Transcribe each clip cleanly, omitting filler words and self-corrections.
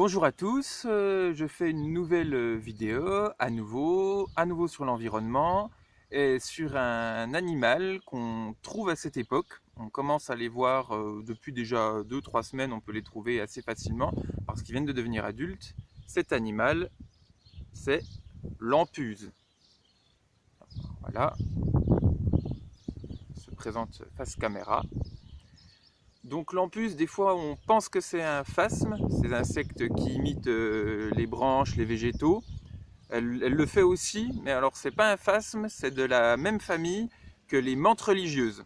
Bonjour à tous, je fais une nouvelle vidéo à nouveau sur l'environnement et sur un animal qu'on trouve à cette époque. On commence à les voir depuis déjà 2-3 semaines, on peut les trouver assez facilement parce qu'ils viennent de devenir adultes. Cet animal, c'est l'empuse. Voilà, il se présente face caméra. Donc l'empuse, des fois on pense que c'est un phasme, ces insectes qui imitent les branches, les végétaux. Elle le fait aussi, mais alors c'est pas un phasme, c'est de la même famille que les menthes religieuses.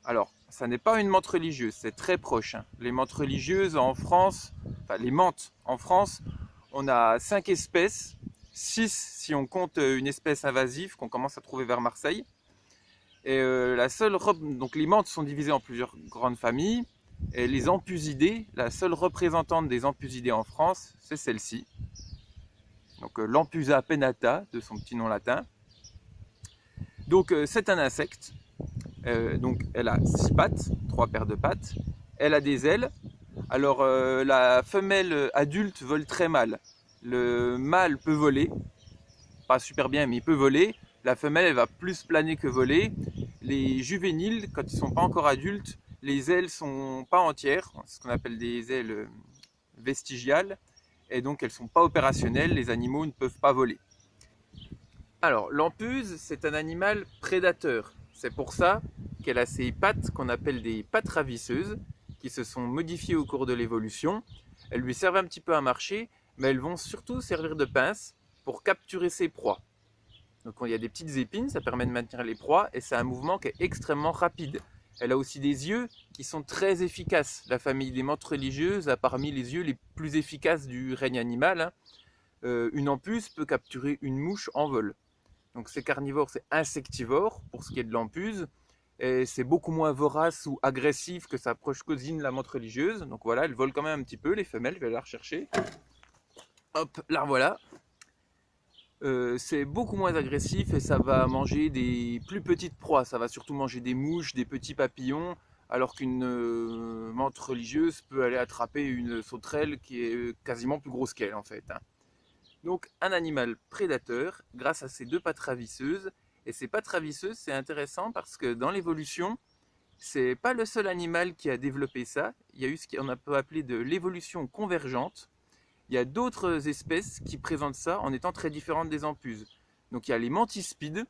Alors, ça n'est pas une menthe religieuse, c'est très proche, hein. Les menthes religieuses en France, enfin les menthes en France, on a 5 espèces, 6 si on compte une espèce invasive qu'on commence à trouver vers Marseille. Et donc les menthes sont divisées en plusieurs grandes familles. Et les empusidés, la seule représentante des empusidés en France, c'est celle-ci. Donc l'Empusa pennata, de son petit nom latin. Donc c'est un insecte. Donc elle a 6 pattes, 3 paires de pattes. Elle a des ailes. Alors la femelle adulte vole très mal. Le mâle peut voler, pas super bien, mais il peut voler. La femelle, elle va plus planer que voler. Les juvéniles, quand ils ne sont pas encore adultes, les ailes sont pas entières, c'est ce qu'on appelle des ailes vestigiales, et donc elles sont pas opérationnelles, les animaux ne peuvent pas voler. Alors, l'empuse, c'est un animal prédateur. C'est pour ça qu'elle a ces pattes qu'on appelle des pattes ravisseuses, qui se sont modifiées au cours de l'évolution. Elles lui servent un petit peu à marcher, mais elles vont surtout servir de pince pour capturer ses proies. Donc il y a des petites épines, ça permet de maintenir les proies, et c'est un mouvement qui est extrêmement rapide. Elle a aussi des yeux qui sont très efficaces. La famille des menthes religieuses a parmi les yeux les plus efficaces du règne animal, hein. Une empuse peut capturer une mouche en vol. Donc c'est carnivore, c'est insectivore pour ce qui est de l'empuse. Et c'est beaucoup moins vorace ou agressif que sa proche cousine, la menthe religieuse. Donc voilà, elle vole quand même un petit peu, les femelles, je vais la rechercher. Hop, la voilà. C'est beaucoup moins agressif et ça va manger des plus petites proies. Ça va surtout manger des mouches, des petits papillons, alors qu'une menthe religieuse peut aller attraper une sauterelle qui est quasiment plus grosse qu'elle en fait, hein. Donc un animal prédateur grâce à ses 2 pattes ravisseuses. Et ces pattes ravisseuses, c'est intéressant parce que dans l'évolution, c'est pas le seul animal qui a développé ça. Il y a eu ce qu'on peut appeler de l'évolution convergente. Il y a d'autres espèces qui présentent ça en étant très différentes des empuses. Donc il y a les mantispides,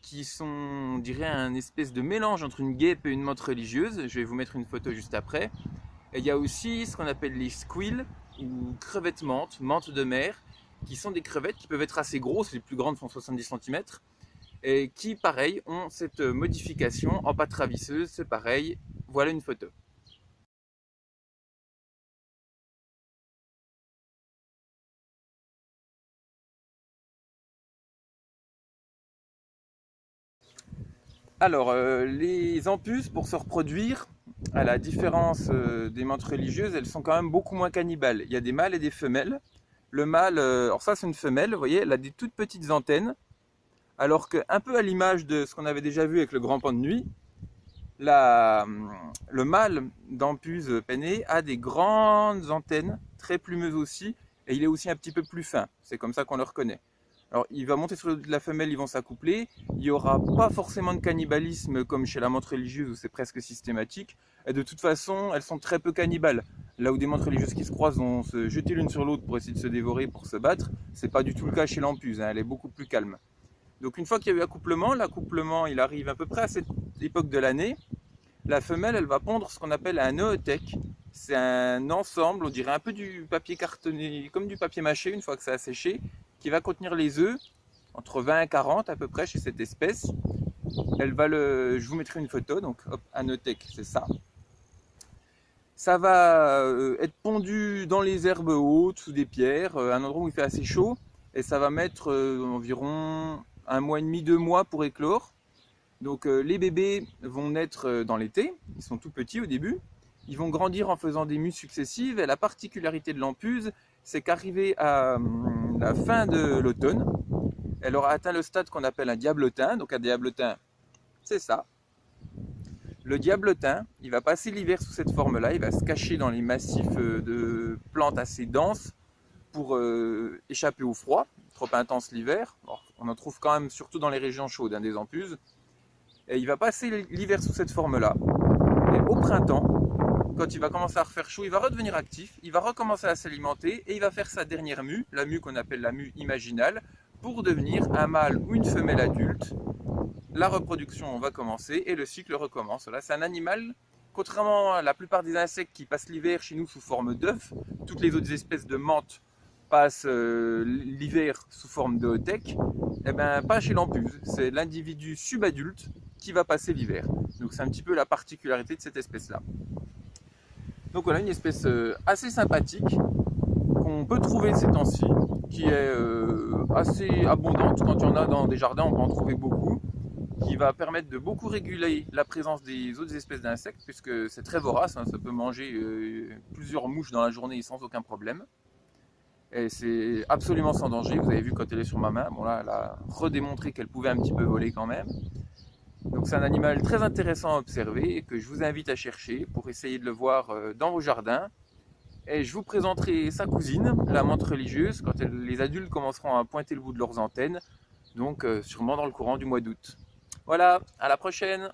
qui sont, on dirait, un espèce de mélange entre une guêpe et une menthe religieuse. Je vais vous mettre une photo juste après. Et il y a aussi ce qu'on appelle les squills, ou crevettes menthes, menthes de mer, qui sont des crevettes qui peuvent être assez grosses, les plus grandes font 70 cm, et qui, pareil, ont cette modification en pattes ravisseuses, c'est pareil. Voilà une photo. Alors, les empuses, pour se reproduire, à la différence des menthes religieuses, elles sont quand même beaucoup moins cannibales. Il y a des mâles et des femelles. Le mâle, alors ça c'est une femelle, vous voyez, elle a des toutes petites antennes, alors qu'un peu à l'image de ce qu'on avait déjà vu avec le grand paon de nuit, le mâle d'empuse pennée a des grandes antennes, très plumeuses aussi, et il est aussi un petit peu plus fin. C'est comme ça qu'on le reconnaît. Alors il va monter sur la femelle, ils vont s'accoupler. Il n'y aura pas forcément de cannibalisme comme chez la menthe religieuse où c'est presque systématique. Et de toute façon, elles sont très peu cannibales. Là où des menthes religieuses qui se croisent vont se jeter l'une sur l'autre pour essayer de se dévorer, pour se battre, c'est pas du tout le cas chez l'empuse, hein, elle est beaucoup plus calme. Donc une fois qu'il y a eu accouplement, l'accouplement il arrive à peu près à cette époque de l'année. La femelle, elle va pondre ce qu'on appelle un oothèque. C'est un ensemble, on dirait un peu du papier cartonné, comme du papier mâché une fois que ça a séché, qui va contenir les œufs, entre 20 et 40 à peu près chez cette espèce. Je vous mettrai une photo, donc hop, un oothèque, c'est ça. Ça va être pondu dans les herbes hautes, sous des pierres, un endroit où il fait assez chaud, et ça va mettre environ 1 mois et demi, 2 mois pour éclore. Donc les bébés vont naître dans l'été, ils sont tout petits au début, ils vont grandir en faisant des mues successives, et la particularité de l'empuse, c'est qu'arrivé à la fin de l'automne, elle aura atteint le stade qu'on appelle un diablotin. Donc un diablotin, c'est ça. Le diablotin, il va passer l'hiver sous cette forme-là, il va se cacher dans les massifs de plantes assez denses pour échapper au froid, trop intense l'hiver. On en trouve quand même surtout dans les régions chaudes, hein, des empuses. Et il va passer l'hiver sous cette forme-là. Et au printemps, quand il va commencer à refaire chaud, il va redevenir actif, il va recommencer à s'alimenter et il va faire sa dernière mue, la mue qu'on appelle la mue imaginale, pour devenir un mâle ou une femelle adulte. La reproduction va commencer et le cycle recommence. Là, c'est un animal, contrairement à la plupart des insectes qui passent l'hiver chez nous sous forme d'œuf, toutes les autres espèces de menthes passent l'hiver sous forme de tech, et ben pas chez l'empuse. C'est l'individu subadulte qui va passer l'hiver. Donc c'est un petit peu la particularité de cette espèce-là. Donc voilà, une espèce assez sympathique qu'on peut trouver ces temps-ci, qui est assez abondante. Quand il y en a dans des jardins, on peut en trouver beaucoup, qui va permettre de beaucoup réguler la présence des autres espèces d'insectes, puisque c'est très vorace, hein, ça peut manger plusieurs mouches dans la journée sans aucun problème. Et c'est absolument sans danger, vous avez vu quand elle est sur ma main, bon là elle a redémontré qu'elle pouvait un petit peu voler quand même. Donc c'est un animal très intéressant à observer et que je vous invite à chercher pour essayer de le voir dans vos jardins. Et je vous présenterai sa cousine, la menthe religieuse, quand les adultes commenceront à pointer le bout de leurs antennes, donc sûrement dans le courant du mois d'août. Voilà, à la prochaine!